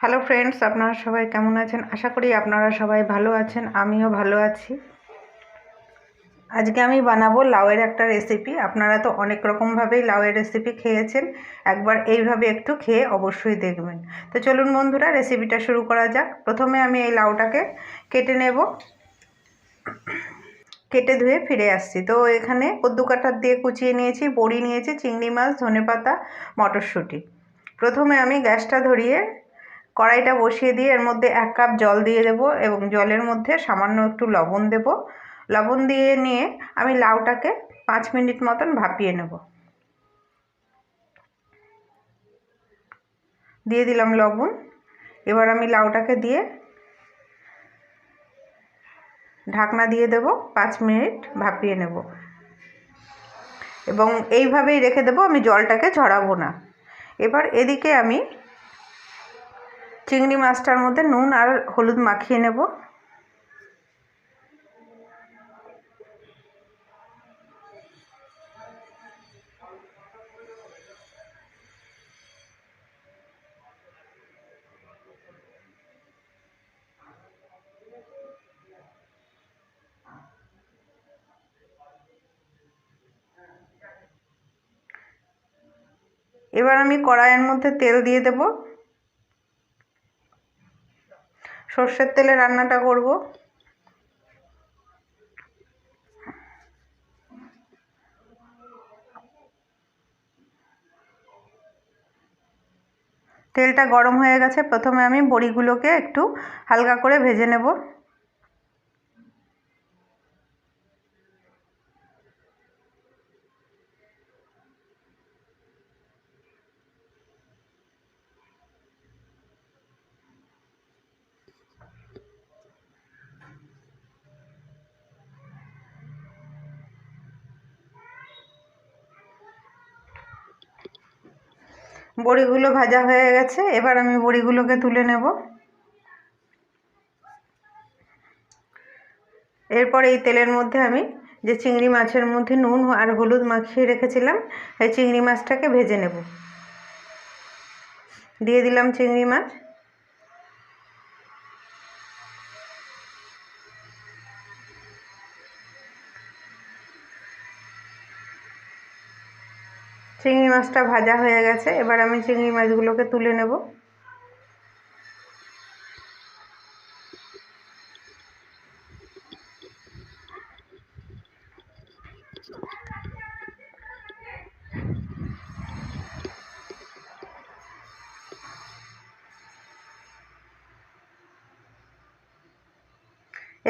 Hello friends, আপনারা সবাই কেমন আছেন? আশা করি আপনারা সবাই ভালো আছেন। আমিও ভালো আছি। আজকে আমি বানাবো লাউয়ের একটা রেসিপি। আপনারা তো অনেক রকমভাবেই লাউয়ের রেসিপি খেয়েছেন, একবার এইভাবে একটু খেয়ে অবশ্যই দেখবেন। তো চলুন বন্ধুরা, রেসিপিটা শুরু করা যাক। প্রথমে আমি এই লাউটাকে কেটে নেব। কেটে ধুয়ে ফিরে আসছি। তো এখানে কদ্দু কাঁঠার দিয়ে কুচিয়ে নিয়েছি, বড়ি নিয়েছি, চিংড়ি মাছ, ধনেপাতা, মটরশুঁটি। প্রথমে আমি গ্যাসটা ধরিয়ে কড়াইটা বসিয়ে দিয়ে এর মধ্যে 1 কাপ জল দিয়ে দেবো এবং জলের মধ্যে সামান্য একটু লবণ দেব। লবণ দিয়ে নিয়ে আমি লাউটাকে 5 মিনিট মতন ভাপিয়ে নেব। দিয়ে দিলাম লবণ। এবার আমি লাউটাকে দিয়ে ঢাকনা দিয়ে দেব, 5 মিনিট ভাপিয়ে নেব এবং এইভাবেই রেখে দেব, আমি জলটাকে ঝরাবো না। এবার এদিকে আমি চিংড়ি মাছটার মধ্যে নুন আর হলুদ মাখিয়ে নেব। এবার আমি কড়াইয়ের মধ্যে তেল দিয়ে দেব। সর্ষের তেলে রান্নাটা করব। তেলটা গরম হয়ে গেছে। প্রথমে আমি বড়িগুলোকে একটু হালকা করে ভেজে নেব। বড়িগুলো ভাজা হয়ে গেছে। এবার আমি বড়িগুলোকে তুলে নেব। এরপর এই তেলের মধ্যে আমি যে চিংড়ি মাছের মধ্যে নুন আর হলুদ মাখিয়ে রেখেছিলাম, এই চিংড়ি মাছটাকে ভেজে নেব। দিয়ে দিলাম চিংড়ি মাছ। চিংড়ি মাছটা ভাজা হয়ে গেছে। এবার আমি চিংড়ি মাছগুলোকে তুলে নেব।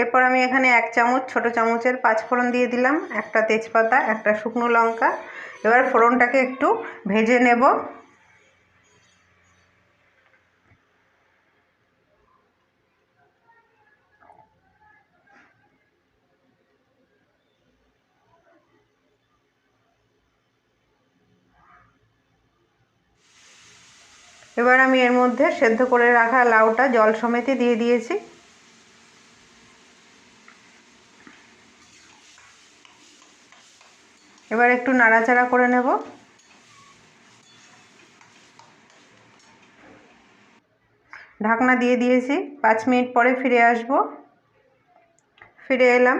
এরপর আমি এখানে 1 চামচ ছোট চামচের 5 ফোড়ন দিয়ে দিলাম, একটা তেজপাতা, একটা শুকনো লঙ্কা। এবার ফোড়নটাকে একটু ভেজে নেব। এবার আমি এর মধ্যে সেদ্ধ করে রাখা লাউটা জল সমেত দিয়ে দিয়েছি। এবার একটু নাড়াচাড়া করে নেব। ঢাকনা দিয়ে দিয়েছি। 5 মিনিট পরে ফিরে আসব। ফিরে এলাম।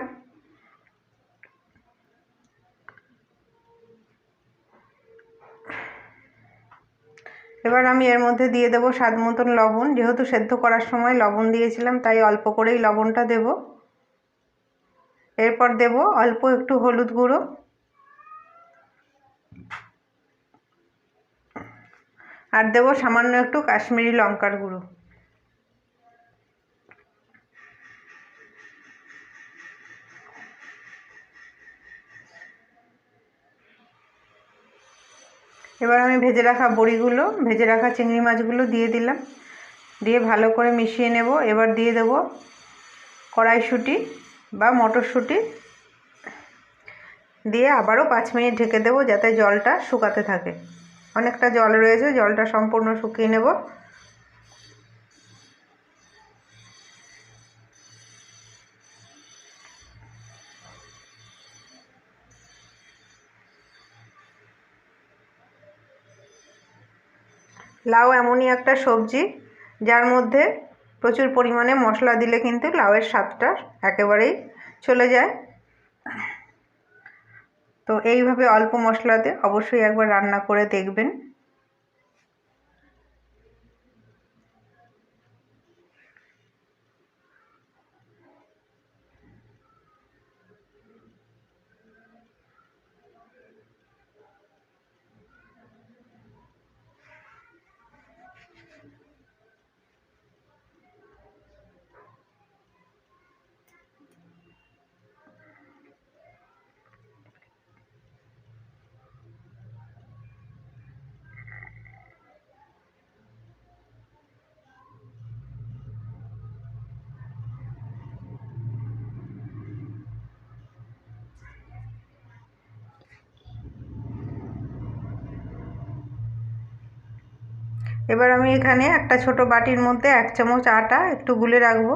এবার আমি এর মধ্যে দিয়ে দেব স্বাদ মতন লবণ। যেহেতু সেদ্ধ করার সময় লবণ দিয়েছিলাম, তাই অল্প করেই লবণটা দেব। এরপর দেব অল্প একটু হলুদ গুঁড়ো আর দেব সামান্য একটু কাশ্মীরি লঙ্কার গুঁড়ো। এবার আমি ভেজে রাখা বড়িগুলো, ভেজে রাখা চিংড়ি মাছগুলো দিয়ে দিলাম। দিয়ে ভালো করে মিশিয়ে নেব। এবার দিয়ে দেব কড়াইশুঁটি বা মটরশুঁটি। দিয়ে আবারও 5 মিনিট ঢেকে দেবো, যাতে জলটা শুকাতে থাকে। অনেকটা জল রয়েছে, জলটা সম্পূর্ণ শুকিয়ে নেব। লাউ এমনই একটা সবজি যার মধ্যে প্রচুর পরিমাণে মশলা দিলে কিন্তু লাউয়ের স্বাদটা একেবারেই চলে যায়। তো এইভাবে অল্প মশলাতে অবশ্যই একবার রান্না করে দেখবেন। এবার আমি এখানে একটা ছোট বাটির মধ্যে 1 চামচ আটা একটু গুলে রাখবো।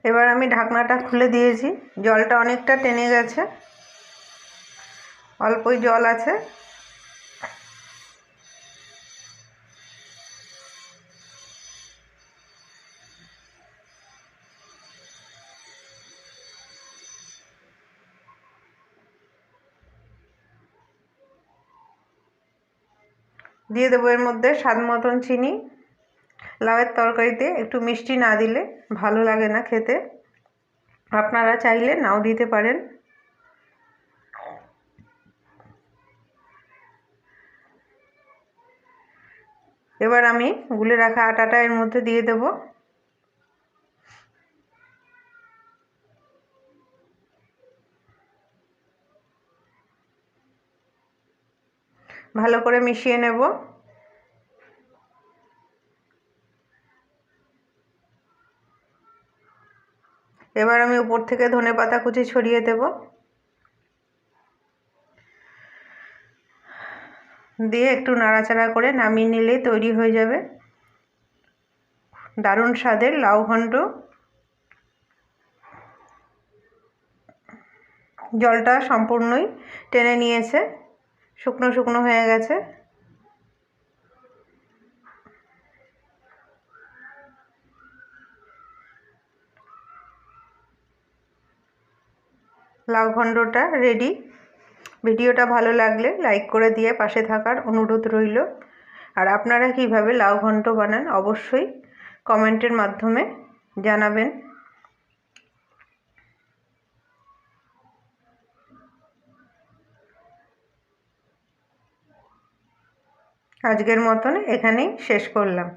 এবার আমি ঢাকনাটা খুলে দিয়েছি, জলটা অনেকটা টেনে গেছে, অল্পই জল আছে। দিয়ে দেবো এর মধ্যে স্বাদ মতন চিনি। লাউয়ের তরকারিতে একটু মিষ্টি না দিলে ভালো লাগে না খেতে, আপনারা চাইলে নাও দিতে পারেন। এবার আমি গুলে রাখা আটাটা এর মধ্যে দিয়ে দেব। ভালো করে মিশিয়ে নেব। এবার আমি উপর থেকে ধনেপাতা কুচি ছড়িয়ে দেব, দিয়ে একটু নাড়াচাড়া করে নামিয়ে নিলেই তৈরি হয়ে যাবে দারুণ স্বাদের লাউ ঘন্ট। জলটা সম্পূর্ণই টেনে নিয়েছে, শুকনো শুকনো হয়ে গেছে। লাউ ঘন্টটা রেডি। ভিডিওটা ভালো লাগলে লাইক করে দিয়ে পাশে থাকার অনুরোধ রইল। আর আপনারা কিভাবে লাউ ঘন্ট বানান অবশ্যই কমেন্টের মাধ্যমে জানাবেন। আজকের মতন এখানেই শেষ করলাম।